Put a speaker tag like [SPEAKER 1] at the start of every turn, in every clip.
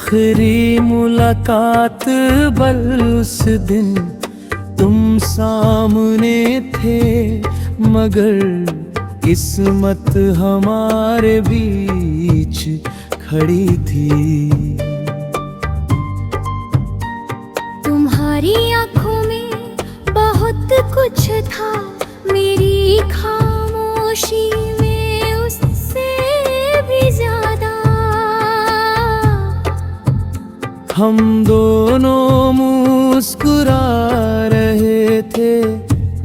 [SPEAKER 1] आखिरी मुलाकात बल उस दिन तुम सामने थे, मगर किस्मत हमारे बीच खड़ी थी।
[SPEAKER 2] तुम्हारी आंखों में बहुत कुछ था, मेरी खामोशी में उससे भी ज्यादा।
[SPEAKER 1] हम दोनों मुस्कुरा रहे थे,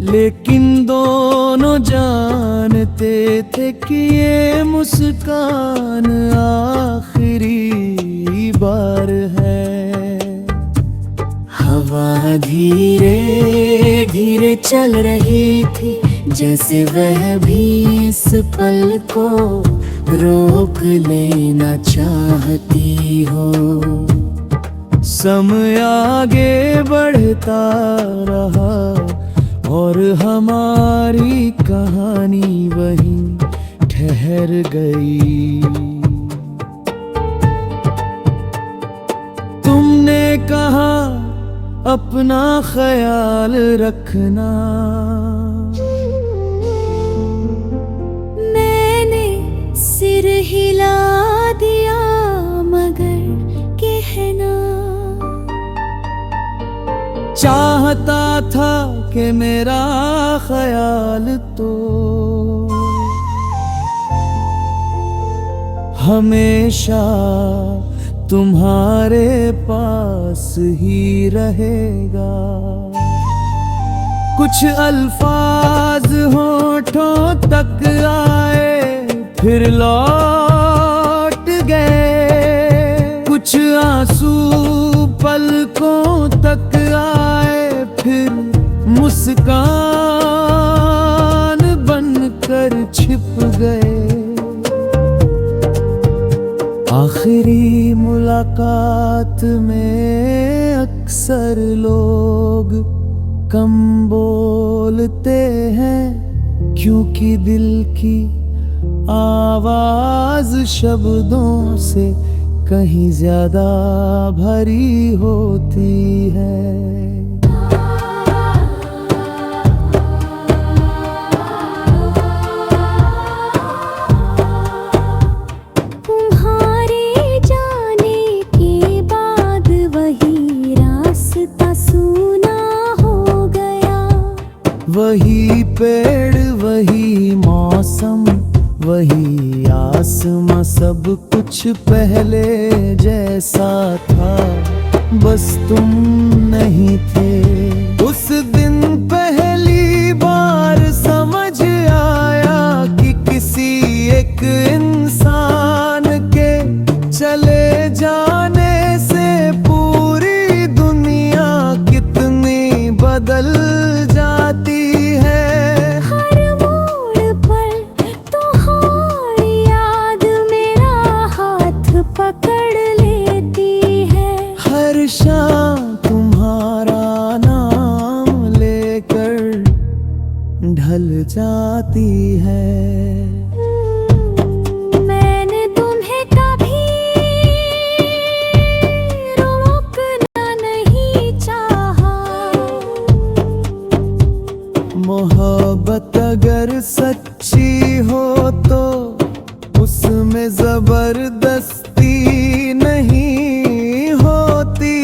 [SPEAKER 1] लेकिन दोनों जानते थे कि ये मुस्कान आखिरी बार है।
[SPEAKER 3] हवा धीरे धीरे चल रही थी, जैसे वह भी इस पल को रोक लेना चाहती हो।
[SPEAKER 1] समय आगे बढ़ता रहा और हमारी कहानी वहीं ठहर गई। तुमने कहा अपना ख्याल रखना,
[SPEAKER 2] मैंने सिर हिला दिया मगर कहना।
[SPEAKER 1] चाहता था कि मेरा ख्याल तो हमेशा तुम्हारे पास ही रहेगा। कुछ अल्फाज होठों तक आए फिर लौट गए, कुछ आंसू पलकों तक आए फिर मुस्कान बनकर छिप गए। आखिरी मुलाकात में अक्सर लोग कम बोलते हैं, क्योंकि दिल की आवाज शब्दों से कहीं ज्यादा भरी होती है।
[SPEAKER 2] तुम्हारे जाने के बाद वही रास्ता सूना हो गया।
[SPEAKER 1] वही पेड़ वही मौसम वही आसमां, सब कुछ पहले जैसा था, बस तुम नहीं थे। उस दिन पहली बार समझ आया कि किसी एक इंसान के चले जाने से पूरी दुनिया कितनी बदल जाती है।
[SPEAKER 2] पकड़ लेती है
[SPEAKER 1] हर शाम तुम्हारा नाम लेकर ढल जाती है।
[SPEAKER 2] मैंने तुम्हें कभी रोकना नहीं चाहा।
[SPEAKER 1] मोहब्बत अगर सच्ची हो तो उसमें जबरदस्ती नहीं होती।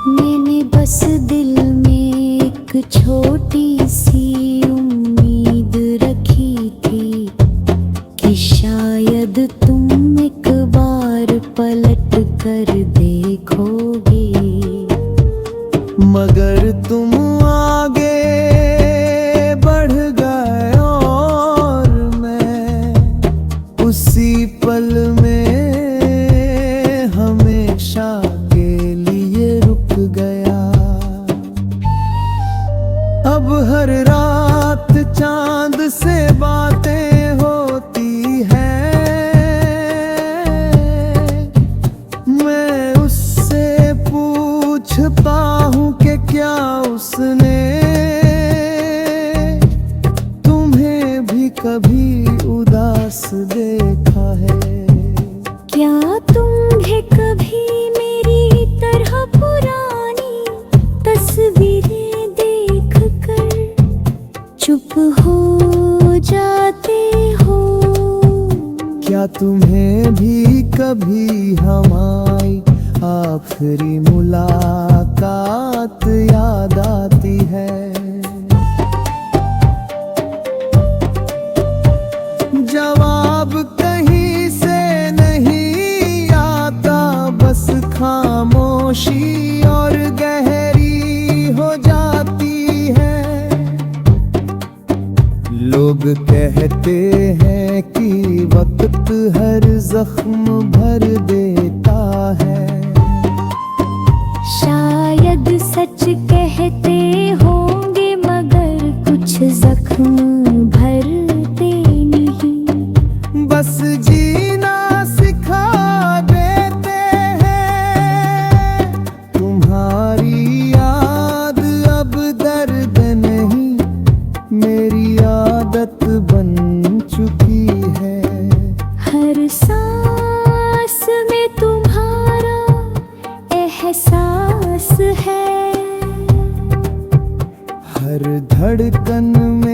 [SPEAKER 2] मैंने बस दिल में एक छोटी सी उम्मीद रखी थी कि शायद तुम एक बार पलट कर देखोगे,
[SPEAKER 1] मगर तुम आगे बढ़ गए और मैं उसी पल में हमेशा के लिए रुक गया। अब हर रात चांद से बातें होती हैं, मैं उससे पूछता हूँ कि क्या उसने तुम्हें भी कभी उदास देखा है।
[SPEAKER 2] क्या
[SPEAKER 1] क्या तुम्हें भी कभी हमारी आखिरी मुलाकात याद आती है? जवाब कहीं से नहीं आता, बस खामोशी और गहरी हो जाती है। लोग कहते हैं कि वक्त हर जख्म भर देता है।
[SPEAKER 2] शायद सच कहते होंगे मगर कुछ जख्म भरते नहीं।
[SPEAKER 1] बस जीना सिखा देते हैं। तुम्हारी याद अब दर्द नहीं, मेरी आदत बन चुकी है।
[SPEAKER 2] हर सांस में तुम्हारा एहसास है।
[SPEAKER 1] हर धड़कन में